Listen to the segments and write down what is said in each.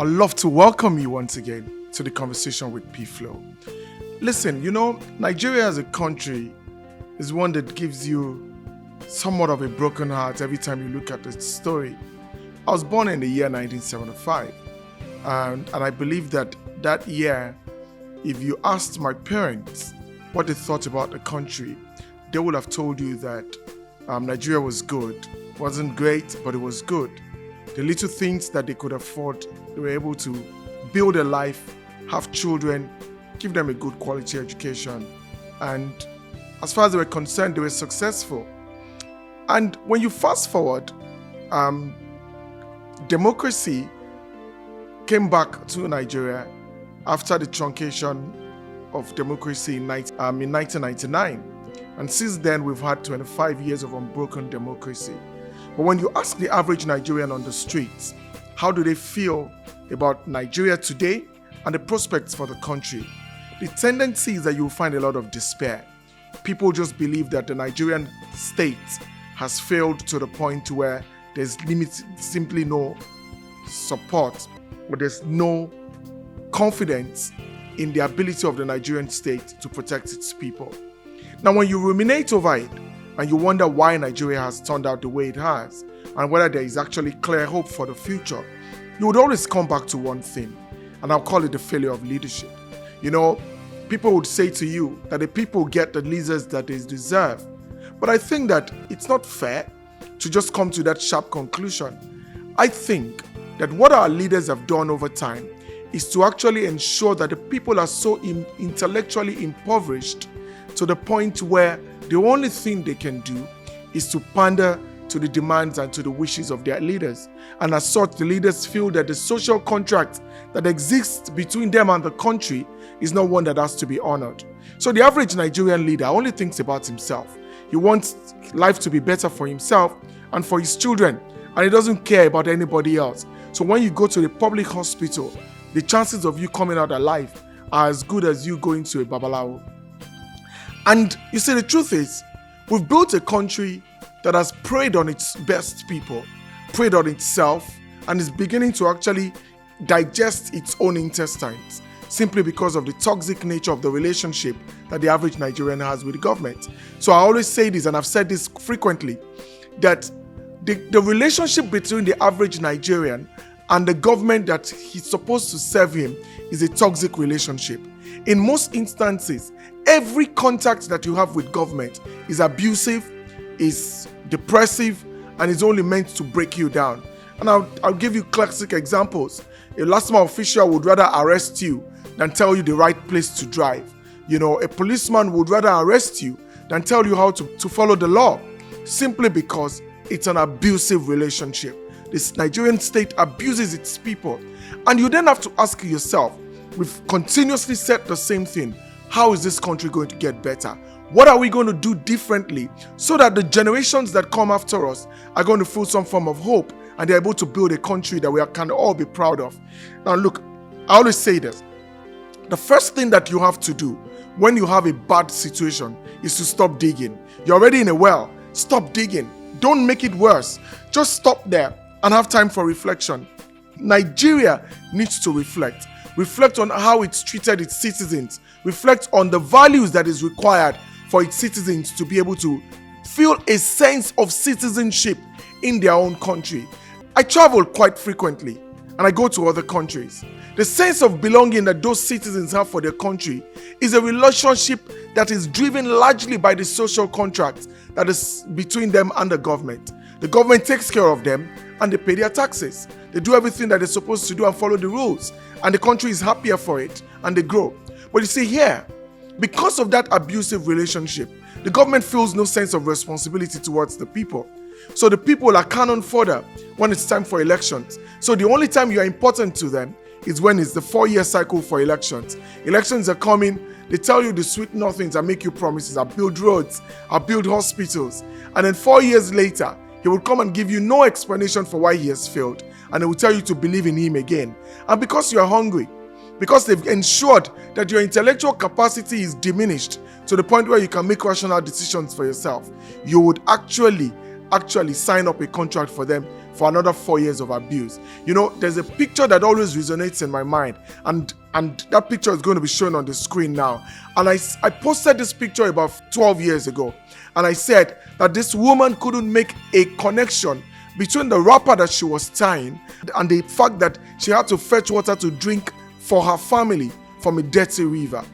I'd love to welcome you once again to the conversation with P.Flow. Listen, Nigeria as a country is one that gives you somewhat of a broken heart every time you look at its story. I was born in the year 1975, and I believe that year, if you asked my parents what they thought about the country, they would have told you that Nigeria was good. It wasn't great, but it was good. The little things that they could afford, they were able to build a life, have children, give them a good quality education. And as far as they were concerned, they were successful. And when you fast forward, democracy came back to Nigeria after the truncation of democracy in 1999. And since then, we've had 25 years of unbroken democracy. But when you ask the average Nigerian on the streets, how do they feel about Nigeria today and the prospects for the country? The tendency is that you'll find a lot of despair. People just believe that the Nigerian state has failed to the point where there's simply no support, or there's no confidence in the ability of the Nigerian state to protect its people. Now, when you ruminate over it and you wonder why Nigeria has turned out the way it has and whether there is actually clear hope for the future, you would always come back to one thing, and I'll call it the failure of leadership. People would say to you that the people get the leaders that they deserve. But I think that it's not fair to just come to that sharp conclusion. I think that what our leaders have done over time is to actually ensure that the people are so intellectually impoverished to the point where the only thing they can do is to pander to the demands and to the wishes of their leaders. And as such, the leaders feel that the social contract that exists between them and the country is not one that has to be honored. So the average Nigerian leader only thinks about himself. He wants life to be better for himself and for his children, and he doesn't care about anybody else. So when you go to the public hospital, the chances of you coming out alive are as good as you going to a babalawo. And you see, the truth is, we've built a country that has preyed on its best people, preyed on itself, and is beginning to actually digest its own intestines simply because of the toxic nature of the relationship that the average Nigerian has with the government. So I always say this, and I've said this frequently, that the relationship between the average Nigerian and the government that he's supposed to serve him is a toxic relationship. In most instances, every contact that you have with government is abusive, is depressive, and is only meant to break you down. And I'll give you classic examples. A last mile official would rather arrest you than tell you the right place to drive. A policeman would rather arrest you than tell you how to follow the law, simply because it's an abusive relationship. This Nigerian state abuses its people. And you then have to ask yourself, we've continuously said the same thing. How is this country going to get better? What are we going to do differently so that the generations that come after us are going to feel some form of hope and they're able to build a country that we can all be proud of? Now look, I always say this. The first thing that you have to do when you have a bad situation is to stop digging. You're already in a well. Stop digging. Don't make it worse. Just stop there and have time for reflection. Nigeria needs to reflect. Reflect on how it's treated its citizens. Reflect on the values that is required for its citizens to be able to feel a sense of citizenship in their own country. I travel quite frequently and I go to other countries. The sense of belonging that those citizens have for their country is a relationship that is driven largely by the social contract that is between them and the government. The government takes care of them and they pay their taxes. They do everything that they're supposed to do and follow the rules. And the country is happier for it and they grow. But you see here, because of that abusive relationship, the government feels no sense of responsibility towards the people. So the people are cannon fodder when it's time for elections. So the only time you are important to them is when it's the 4-year cycle for elections. Elections are coming, they tell you the sweet nothings and make you promises. I'll build roads, I'll build hospitals. And then 4 years later, he will come and give you no explanation for why he has failed. And he will tell you to believe in him again. And because you are hungry, because they've ensured that your intellectual capacity is diminished to the point where you can make rational decisions for yourself, you would actually sign up a contract for them for another 4 years of abuse. You know, there's a picture that always resonates in my mind, and that picture is going to be shown on the screen now. And I posted this picture about 12 years ago, and I said that this woman couldn't make a connection between the wrapper that she was tying and the fact that she had to fetch water to drink for her family from a dirty river,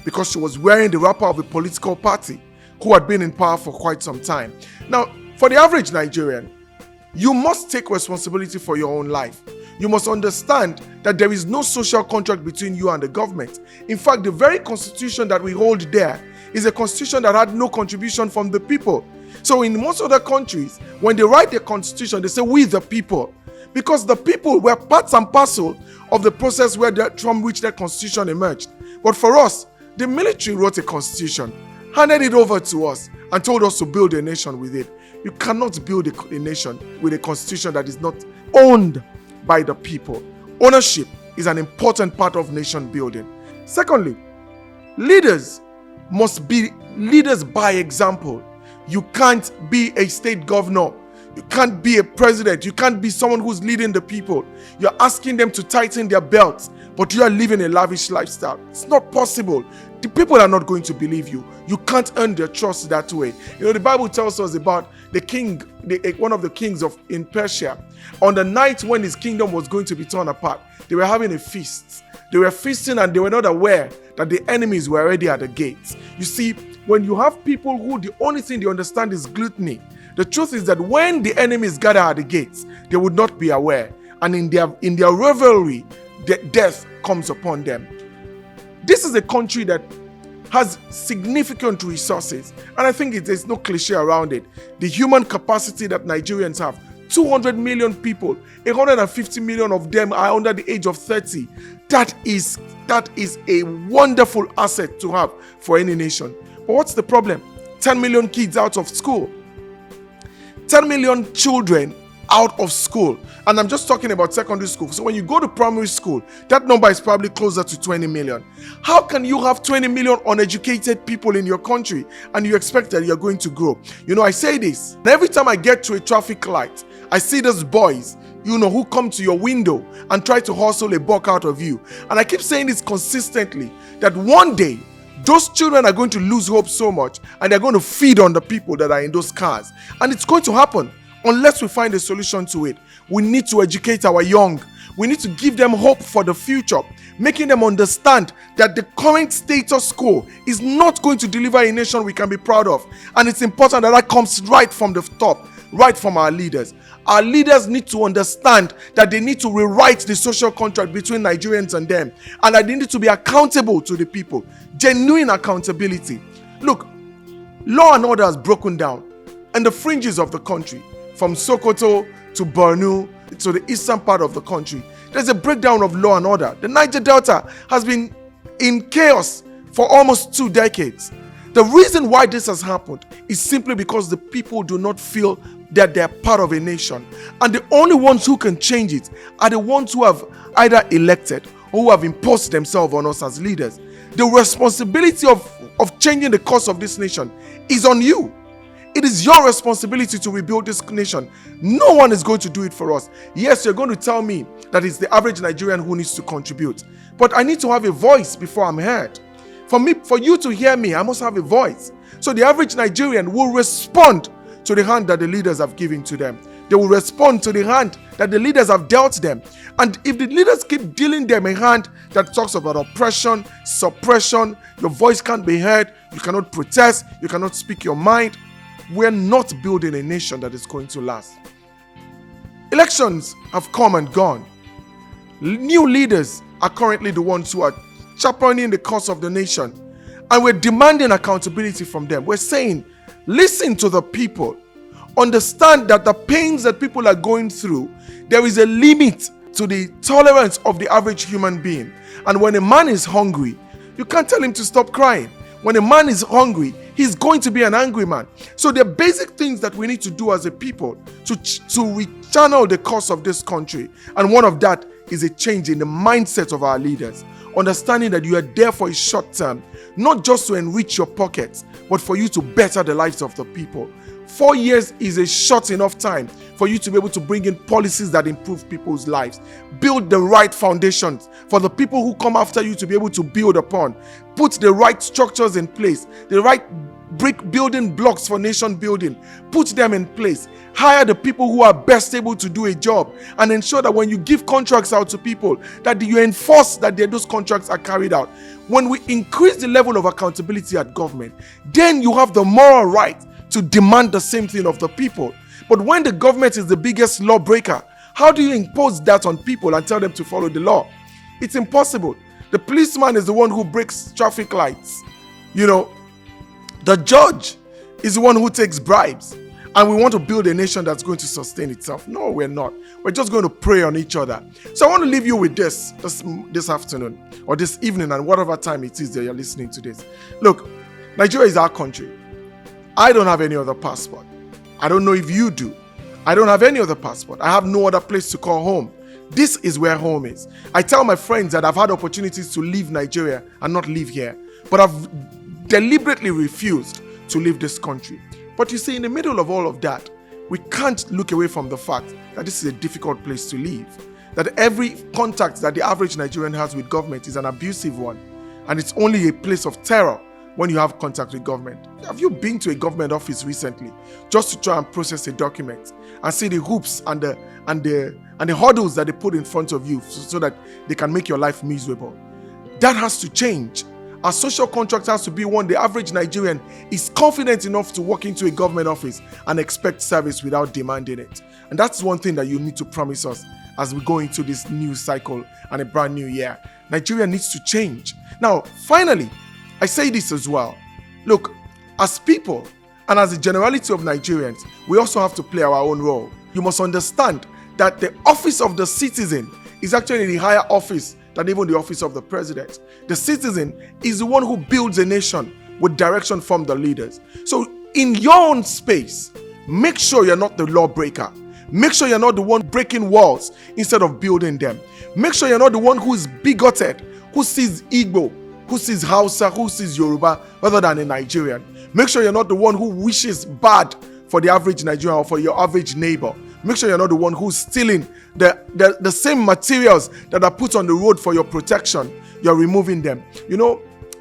because she was wearing the wrapper of a political party who had been in power for quite some time. Now, for the average Nigerian, you must take responsibility for your own life. You must understand that there is no social contract between you and the government. In fact, the very constitution that we hold there is a constitution that had no contribution from the people. So in most other countries, when they write their constitution, they say, "We the people," because the people were parts and parcel of the process from which their constitution emerged. But for us, the military wrote a constitution, handed it over to us, and told us to build a nation with it. You cannot build a nation with a constitution that is not owned by the people. Ownership is an important part of nation building. Secondly, leaders must be leaders by example. You can't be a state governor. You can't be a president. You can't be someone who's leading the people. You're asking them to tighten their belts, but you are living a lavish lifestyle. It's not possible. The people are not going to believe you. You can't earn their trust that way. You know, the Bible tells us about the king, one of the kings in Persia. On the night when his kingdom was going to be torn apart, they were having a feast. They were feasting and they were not aware that the enemies were already at the gates. You see, when you have people who the only thing they understand is gluttony, the truth is that when the enemies gather at the gates, they would not be aware. And in their revelry, death comes upon them. This is a country that has significant resources. And I think there's no cliche around it. The human capacity that Nigerians have, 200 million people, 150 million of them are under the age of 30. That is a wonderful asset to have for any nation. But what's the problem? 10 million kids out of school. 10 million children out of school. And I'm just talking about secondary school. So when you go to primary school, that number is probably closer to 20 million. How can you have 20 million uneducated people in your country and you expect that you're going to grow? You know, I say this. Every time I get to a traffic light, I see those boys, you know, who come to your window and try to hustle a buck out of you. And I keep saying this consistently, that one day, those children are going to lose hope so much and they're going to feed on the people that are in those cars. And it's going to happen unless we find a solution to it. We need to educate our young. We need to give them hope for the future, making them understand that the current status quo is not going to deliver a nation we can be proud of. And it's important that that comes right from the top, right from our leaders. Our leaders need to understand that they need to rewrite the social contract between Nigerians and them, and that they need to be accountable to the people. Genuine accountability. Look, law and order has broken down in the fringes of the country, from Sokoto to Borno to the eastern part of the country. There's a breakdown of law and order. The Niger Delta has been in chaos for almost 2 decades. The reason why this has happened is simply because the people do not feel that they're part of a nation. And the only ones who can change it are the ones who have either elected or who have imposed themselves on us as leaders. The responsibility of changing the course of this nation is on you. It is your responsibility to rebuild this nation. No one is going to do it for us. Yes, you're going to tell me that it's the average Nigerian who needs to contribute. But I need to have a voice before I'm heard. For you to hear me, I must have a voice. So the average Nigerian will respond to the hand that the leaders have given to them. They will respond to the hand that the leaders have dealt them. And if the leaders keep dealing them a hand that talks about oppression, suppression, your voice can't be heard, you cannot protest, you cannot speak your mind, we're not building a nation that is going to last. Elections have come and gone. New leaders are currently the ones who are championing the cause of the nation. And we're demanding accountability from them. We're saying, listen to the people. Understand that the pains that people are going through, there is a limit to the tolerance of the average human being. And when a man is hungry, you can't tell him to stop crying. When a man is hungry, he's going to be an angry man. So there are basic things that we need to do as a people to rechannel the course of this country. And one of that is a change in the mindset of our leaders. Understanding that you are there for a short term, not just to enrich your pockets, but for you to better the lives of the people. 4 years is a short enough time for you to be able to bring in policies that improve people's lives. Build the right foundations for the people who come after you to be able to build upon. Put the right structures in place, the right brick building blocks for nation building. Put them in place. Hire the people who are best able to do a job, and ensure that when you give contracts out to people, that you enforce that those contracts are carried out. When we increase the level of accountability at government, then you have the moral right to demand the same thing of the people. But when the government is the biggest lawbreaker, how do you impose that on people and tell them to follow the law? It's impossible. The policeman is the one who breaks traffic lights. The judge is the one who takes bribes. And we want to build a nation that's going to sustain itself. No, we're not. We're just going to prey on each other. So I want to leave you with this afternoon or this evening, and whatever time it is that you're listening to this. Look, Nigeria is our country. I don't have any other passport. I don't know if you do. I don't have any other passport. I have no other place to call home. This is where home is. I tell my friends that I've had opportunities to leave Nigeria and not live here, but I've deliberately refused to leave this country. But you see, in the middle of all of that, we can't look away from the fact that this is a difficult place to live. That every contact that the average Nigerian has with government is an abusive one. And it's only a place of terror when you have contact with government. Have you been to a government office recently just to try and process a document and see the hoops and the hurdles that they put in front of you so that they can make your life miserable? That has to change. Our social contract has to be one the average Nigerian is confident enough to walk into a government office and expect service without demanding it. And that's one thing that you need to promise us as we go into this new cycle and a brand new year. Nigeria needs to change. Now, finally, I say this as well. Look, as people and as the generality of Nigerians, we also have to play our own role. You must understand that the office of the citizen is actually the higher office than even the office of the president. The citizen is the one who builds a nation with direction from the leaders. So in your own space, make sure you're not the lawbreaker. Make sure you're not the one breaking walls instead of building them. Make sure you're not the one who is bigoted, who sees Igbo, who sees Hausa, who sees Yoruba, rather than a Nigerian. Make sure you're not the one who wishes bad for the average Nigerian or for your average neighbor. Make sure you're not the one who's stealing the same materials that are put on the road for your protection. You're removing them.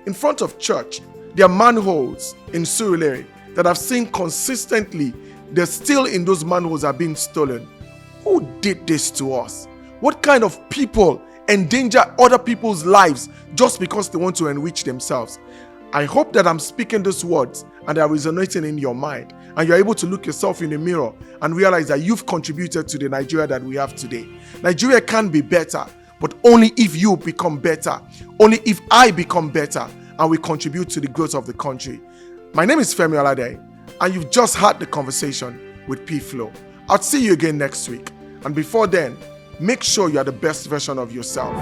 In front of church, there are manholes in Surulere that I've seen consistently. The steel in those manholes are being stolen. Who did this to us? What kind of people endanger other people's lives just because they want to enrich themselves? I hope that I'm speaking these words and they're resonating in your mind, and you're able to look yourself in the mirror and realize that you've contributed to the Nigeria that we have today. Nigeria can be better, but only if you become better, only if I become better, and we contribute to the growth of the country. My name is Femi Olade, and you've just had the conversation with P.Flow. I'll see you again next week, and before then, make sure you are the best version of yourself.